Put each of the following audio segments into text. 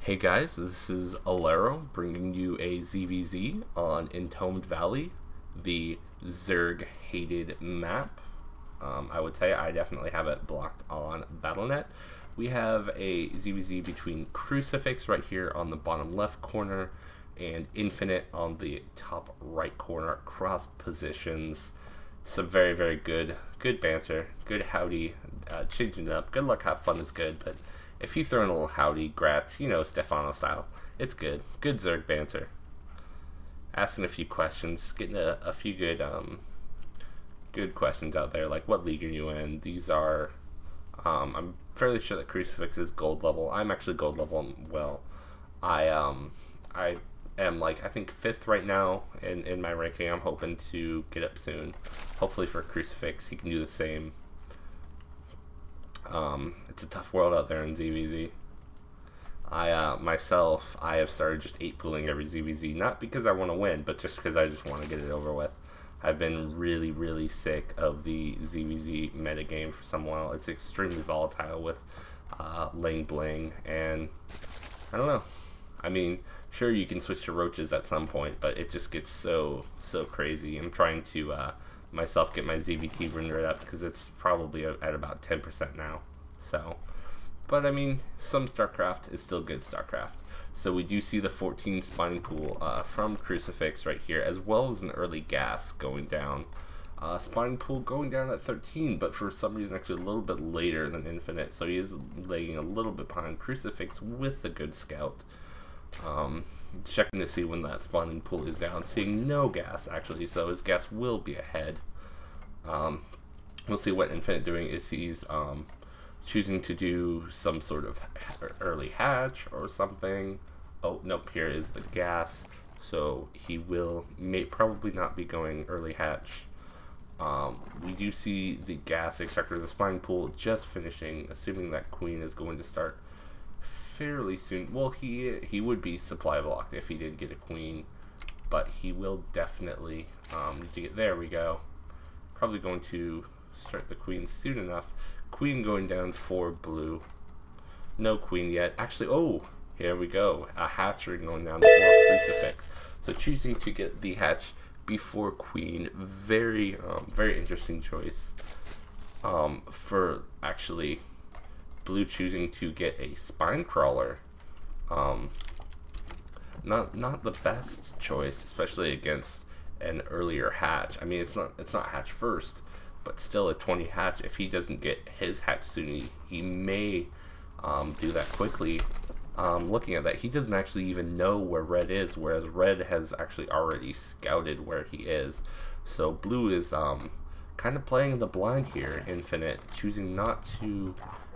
Hey guys, this is Alero bringing you a ZVZ on Entombed Valley, the Zerg hated map. I would say I definitely have it blocked on BattleNet. We have a ZVZ between krucifiX right here on the bottom left corner and Infinite on the top right corner, cross positions. Some very good banter, good howdy, changing it up. Good luck, have fun is good, but if you throw in a little howdy, grats, you know, Stefano style, it's good. Good Zerg banter. Asking a few questions, getting a few good questions out there, like what league are you in? These are, I'm fairly sure that krucifiX is gold level. I'm actually gold level. Well, I am like, I think 5th right now in my ranking. I'm hoping to get up soon. Hopefully for krucifiX, he can do the same. It's a tough world out there in ZVZ. Myself, I have started just 8 pooling every ZVZ, not because I want to win, but just because I just want to get it over with. I've been really sick of the ZVZ metagame for some while. It's extremely volatile with Ling Bling, and I don't know. I mean, sure, you can switch to roaches at some point, but it just gets so crazy. I'm trying to myself get my ZVT rendered up because it's probably at about 10% now. So, but I mean, some StarCraft is still good StarCraft. So we do see the 14 spawning pool from krucifiX right here, as well as an early gas going down. Spawning pool going down at 13, but for some reason actually a little bit later than Infinite, so he is lagging a little bit behind krucifiX with a good scout. Checking to see when that spawning pool is down, seeing no gas actually, so his gas will be ahead. We'll see what Infinite doing is he's choosing to do some sort of early hatch or something. Oh nope, here is the gas, so he may probably not be going early hatch. We do see the gas extractor, the spawning pool just finishing, assuming that queen is going to start fairly soon. Well, he would be supply blocked if he did get a queen, but he will definitely need to get, there we go. Probably going to start the queen soon enough. Queen going down for blue. No queen yet. Actually, oh, here we go. A hatchery going down for krucifiX. So choosing to get the hatch before queen. Very interesting choice. For actually blue choosing to get a spine crawler. Not the best choice, especially against an earlier hatch. I mean, it's not hatch first, but still a 20 hatch. If he doesn't get his hatch soon, he may do that quickly. Looking at that, he doesn't actually even know where red is, whereas red has actually already scouted where he is. So blue is kind of playing in the blind here. Infinite choosing not to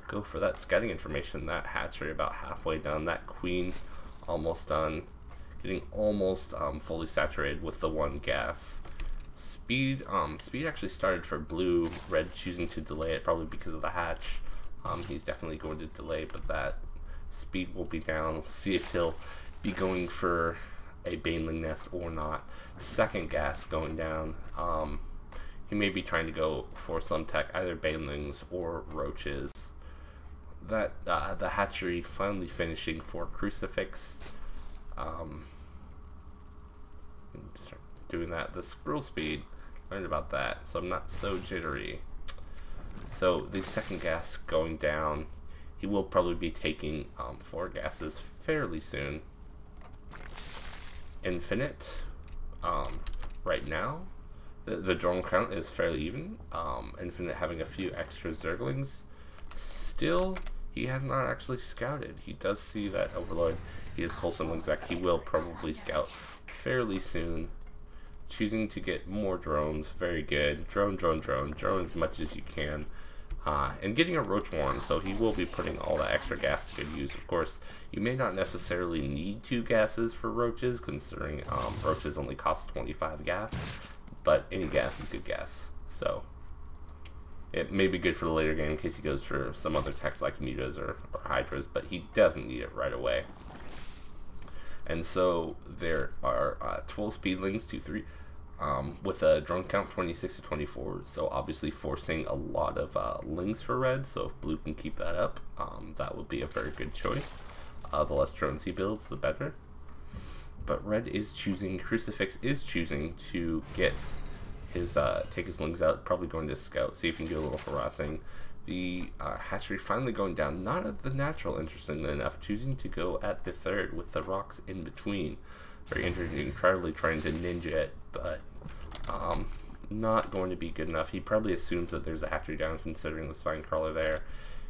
go for that scouting information. That hatchery about halfway done, that queen almost done, getting almost fully saturated with the one gas. Speed actually started for blue. Red choosing to delay it, probably because of the hatch. He's definitely going to delay, but that speed will be down. We'll see if he'll be going for a baneling nest or not. Second gas going down. He may be trying to go for some tech, either banelings or roaches. That the hatchery finally finishing for krucifiX. Start doing that. The scroll speed, learned about that, so I'm not so jittery. So the second gas going down. He will probably be taking 4 gases fairly soon. Infinite, right now, the drone count is fairly even. Infinite having a few extra zerglings. Still, he has not actually scouted. He does see that Overlord. He is Colson Wings back. He will probably scout fairly soon. Choosing to get more drones. Very good. Drone as much as you can. And getting a roach warren, so he will be putting all that extra gas to good use. Of course, you may not necessarily need 2 gases for roaches, considering roaches only cost 25 gas, but any gas is good gas. So it may be good for the later game in case he goes for some other techs like mutas or hydras, but he doesn't need it right away. And so there are 12 speedlings, 2-3, with a drone count 26 to 24, so obviously forcing a lot of lings for red. So if blue can keep that up, that would be a very good choice. The less drones he builds, the better. But red is choosing, krucifiX is choosing to get his, take his lings out, probably going to scout, see if he can do a little harassing. The hatchery finally going down, not at the natural, interestingly enough, choosing to go at the third with the rocks in between. Very interesting, probably trying to ninja it, but not going to be good enough. He probably assumes that there's a hatchery down, considering the spine crawler there.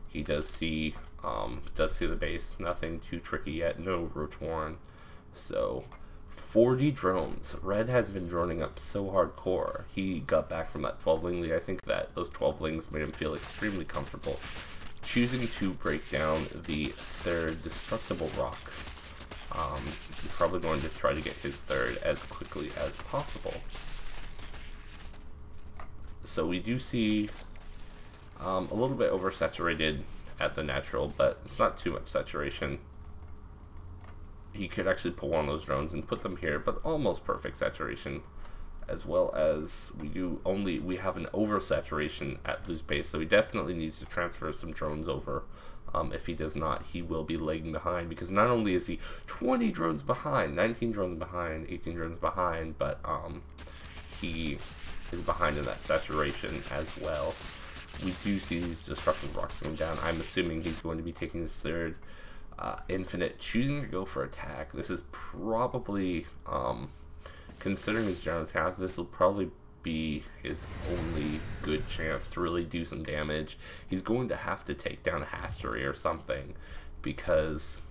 He does see the base, nothing too tricky yet, no roach warren. So 40 drones. Red has been droning up so hardcore. He got back from that 12-ling lead. I think that those 12 lings made him feel extremely comfortable. Choosing to break down the third destructible rocks. Probably going to try to get his third as quickly as possible. So we do see a little bit oversaturated at the natural, but it's not too much saturation. He could actually pull one of those drones and put them here, but almost perfect saturation, as well as we have an oversaturation at blue's base, so he definitely needs to transfer some drones over. If he does not, he will be lagging behind, because not only is he 20 drones behind, 19 drones behind, 18 drones behind, but he is behind in that saturation as well. We do see these destructive rocks going down. I'm assuming he's going to be taking his third. Infinite choosing to go for attack. This is probably, considering his general attack, this will probably be his only good chance to really do some damage. He's going to have to take down a hatchery or something, because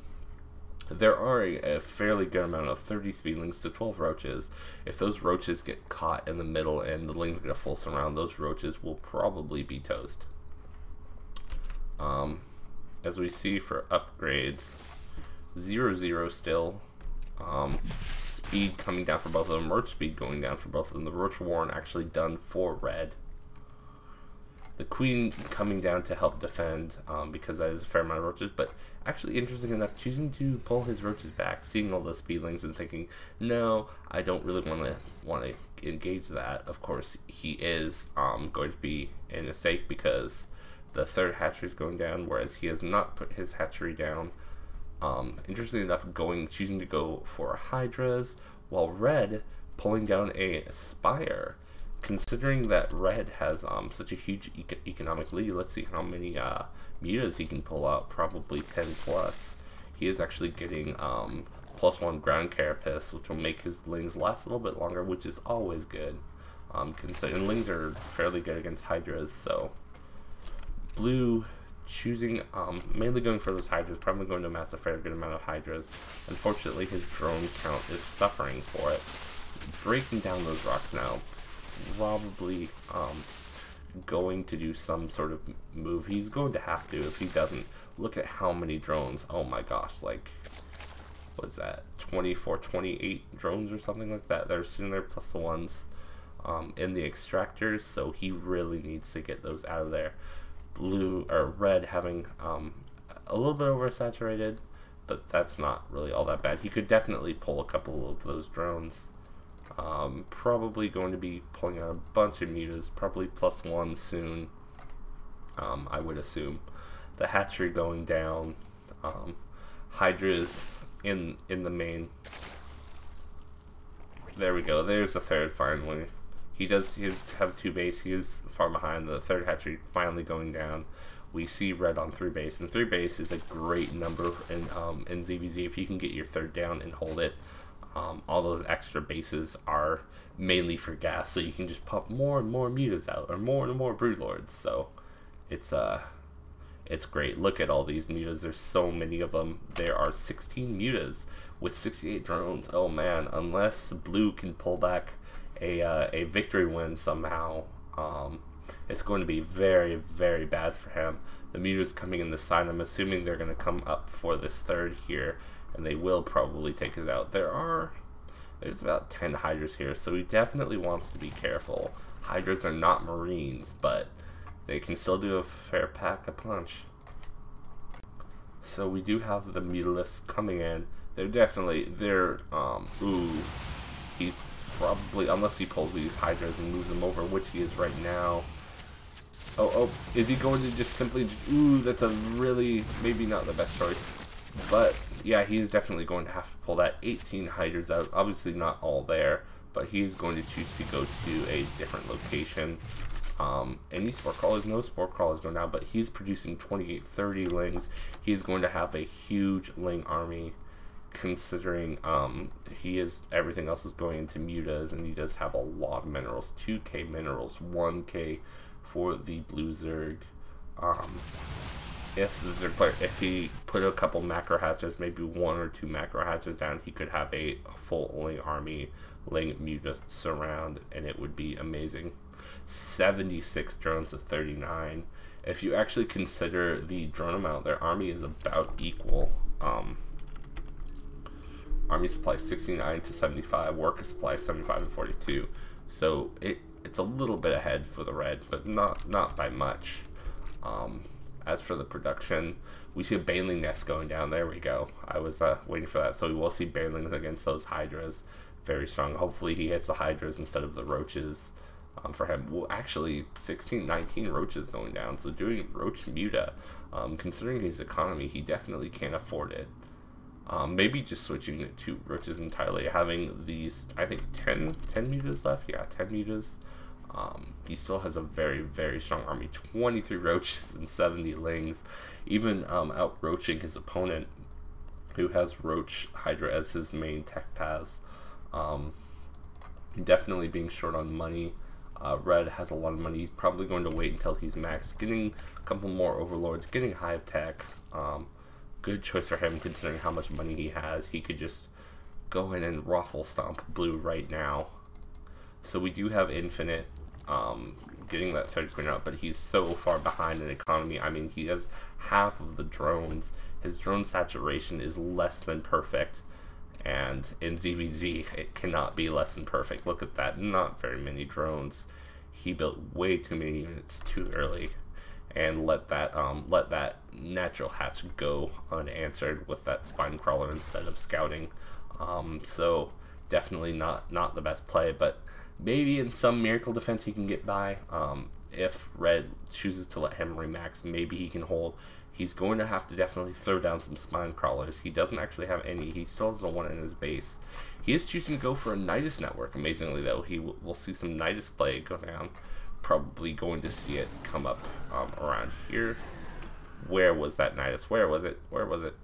there are a fairly good amount of 30 speedlings to 12 roaches. If those roaches get caught in the middle and the lings get a full surround, those roaches will probably be toast. As we see for upgrades, 0-0 still. Speed coming down for both of them, roach speed going down for both of them. The roach warren actually done for red. The queen coming down to help defend, because that is a fair amount of roaches, but actually interesting enough, choosing to pull his roaches back, seeing all the speedlings and thinking, no, I don't really want to engage that. Of course, he is going to be in a stake, because the third hatchery is going down, whereas he has not put his hatchery down. Interestingly enough, choosing to go for hydras, while red pulling down a spire. Considering that red has such a huge economic lead, let's see how many mutas he can pull out. Probably 10 plus. He is actually getting +1 ground carapace, which will make his lings last a little bit longer, which is always good. Considering lings are fairly good against hydras, so blue choosing mainly going for those hydras, probably going to amass a fair good amount of hydras. Unfortunately, his drone count is suffering for it. Breaking down those rocks now, probably going to do some sort of move. He's going to have to. If he doesn't, look at how many drones. Oh my gosh, like, what's that, 24, 28 drones or something like that that are sitting there, plus the ones in the extractors, so he really needs to get those out of there. Blue or red having a little bit oversaturated, but that's not really all that bad. He could definitely pull a couple of those drones. Probably going to be pulling out a bunch of mutas, probably +1 soon, I would assume. The hatchery going down, hydras in the main. There we go, there's the third finally. He does have 2 base, he is far behind. The third hatchery finally going down. We see red on 3 base, and 3 base is a great number in ZVZ. If you can get your third down and hold it, all those extra bases are mainly for gas, so you can just pump more and more mutas out, or more and more broodlords. So it's great. Look at all these mutas. There's so many of them. There are 16 mutas with 68 drones. Oh man, unless blue can pull back a victory win somehow, it's going to be very, very bad for him. The mutas coming in the side, I'm assuming they're going to come up for this third here, and they will probably take us out. There's about 10 hydras here, so he definitely wants to be careful. Hydras are not marines, but they can still do a fair pack a punch. So we do have the mutalists coming in. Ooh, he's probably, unless he pulls these hydras and moves them over, which he is right now. Oh, is he going to just simply, ooh, that's a really, maybe not the best choice. But yeah, he is definitely going to have to pull that 18 hydras out. Obviously not all there, but he is going to choose to go to a different location. Any spore crawlers? No spore crawlers go now, but he's producing 28-30 lings. He is going to have a huge ling army, considering everything else is going into mutas, and he does have a lot of minerals. 2k minerals, 1k for the blue Zerg. If the Zerg player, if he put a couple macro hatches, maybe 1 or 2 macro hatches down, he could have a full ling army, ling muta surround, and it would be amazing. 76 drones to 39. If you actually consider the drone amount, their army is about equal. Army supply 69 to 75, worker supply 75 to 42. So it's a little bit ahead for the red, but not by much. As for the production, we see a baneling nest going down. There we go. I was waiting for that. So we will see banelings against those hydras. Very strong. Hopefully he hits the hydras instead of the roaches. For him, well, actually 19 roaches going down. So doing roach muta, considering his economy, he definitely can't afford it. Maybe just switching it to roaches entirely, having these, I think 10 mutas left. Yeah, 10 mutas. He still has a very, very strong army. 23 roaches and 70 lings, even out roaching his opponent, who has roach hydra as his main tech paths. Definitely being short on money. Red has a lot of money. He's probably going to wait until he's maxed, getting a couple more overlords, getting hive tech. Good choice for him considering how much money he has. He could just go in and raffle stomp blue right now. So we do have infinite getting that third queen out, but he's so far behind in economy. I mean, he has half of the drones. His drone saturation is less than perfect, and in ZVZ it cannot be less than perfect. Look at that, not very many drones. He built way too many units too early, and let that natural hatch go unanswered with that spine crawler instead of scouting. So definitely not the best play, but maybe in some miracle defense he can get by. If red chooses to let him remax, maybe he can hold. He's going to have to definitely throw down some spine crawlers. He doesn't actually have any. He still has the one in his base. He is choosing to go for a Nidus network. Amazingly though, we'll see some Nidus play go down. Probably going to see it come up around here. Where was that Nidus? Where was it? Where was it?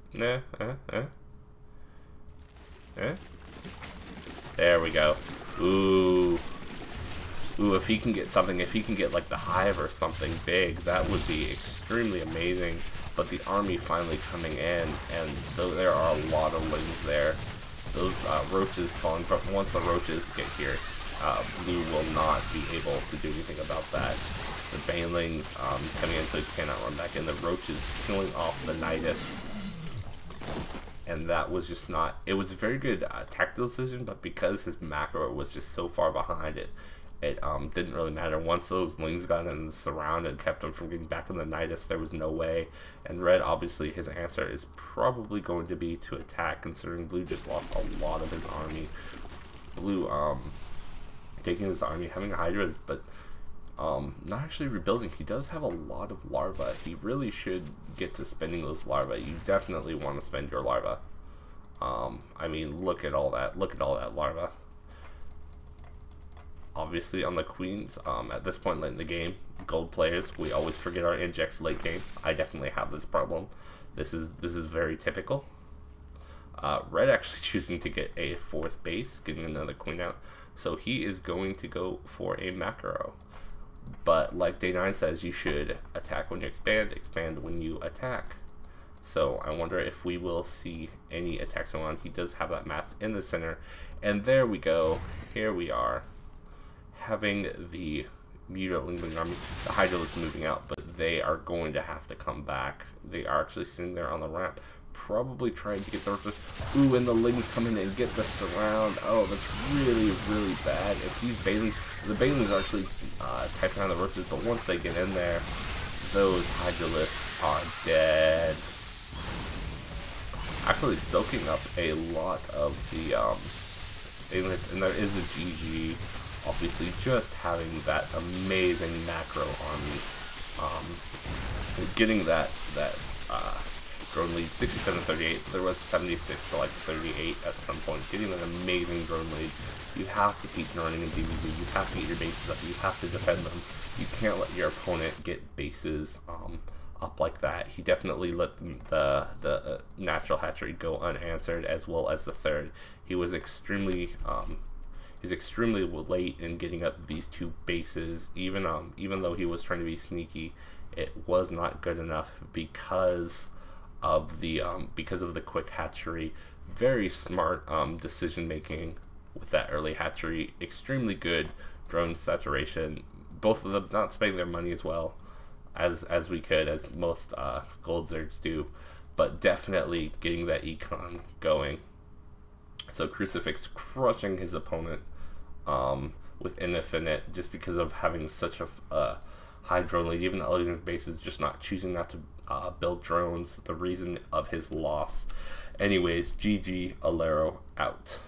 There we go. Ooh, if he can get something, if he can get like the hive or something big, that would be extremely amazing. But the army finally coming in, and though there are a lot of lings there, those roaches falling from, once the roaches get here, blue will not be able to do anything about that. The banelings coming in, so he cannot run back in. The roaches killing off the Nidus. And that was just not, it was a very good tactical decision, but because his macro was just so far behind it, it didn't really matter. Once those lings got in the surround and kept him from getting back in the Nidus, there was no way. And red, obviously, his answer is probably going to be to attack, considering blue just lost a lot of his army. Blue, taking his army, having hydras, but not actually rebuilding. He does have a lot of larvae. He really should get to spending those larvae. You definitely want to spend your larvae. I mean, look at all that. Look at all that larvae. Obviously, on the queens, at this point late in the game, gold players, we always forget our injects late game. I definitely have this problem. This is very typical. Red actually choosing to get a 4th base, getting another queen out. So he is going to go for a macro. But like Day 9 says, you should attack when you expand, expand when you attack. So I wonder if we will see any attacks going on. He does have that mass in the center. And there we go. Here we are. Having the mutant army. The Hydralisks moving out, but they are going to have to come back. They are actually sitting there on the ramp, probably trying to get the ooh, and the lings come in and get the surround. Oh, that's really, really bad. If these Bailings, the Bailings are actually typing on the roaches, but once they get in there, those Hydralisks are dead. Actually soaking up a lot of the Bailings, and there is a GG. Obviously, just having that amazing macro army, getting that drone lead, 67-38. There was 76 to like 38 at some point, getting an amazing drone lead. You have to keep droning in DBZ. You have to get your bases up. You have to defend them. You can't let your opponent get bases up like that. He definitely let the natural hatchery go unanswered, as well as the third. He was extremely late in getting up these two bases. Even though he was trying to be sneaky, it was not good enough because of the quick hatchery. Very smart decision making with that early hatchery. Extremely good drone saturation. Both of them not spending their money as well as we could, as most gold zergs do, but definitely getting that econ going. So krucifiX crushing his opponent with Infinite, just because of having such a high drone lead. Even the Elegance base is just not choosing not to build drones, the reason of his loss. Anyways, GG, Alero out.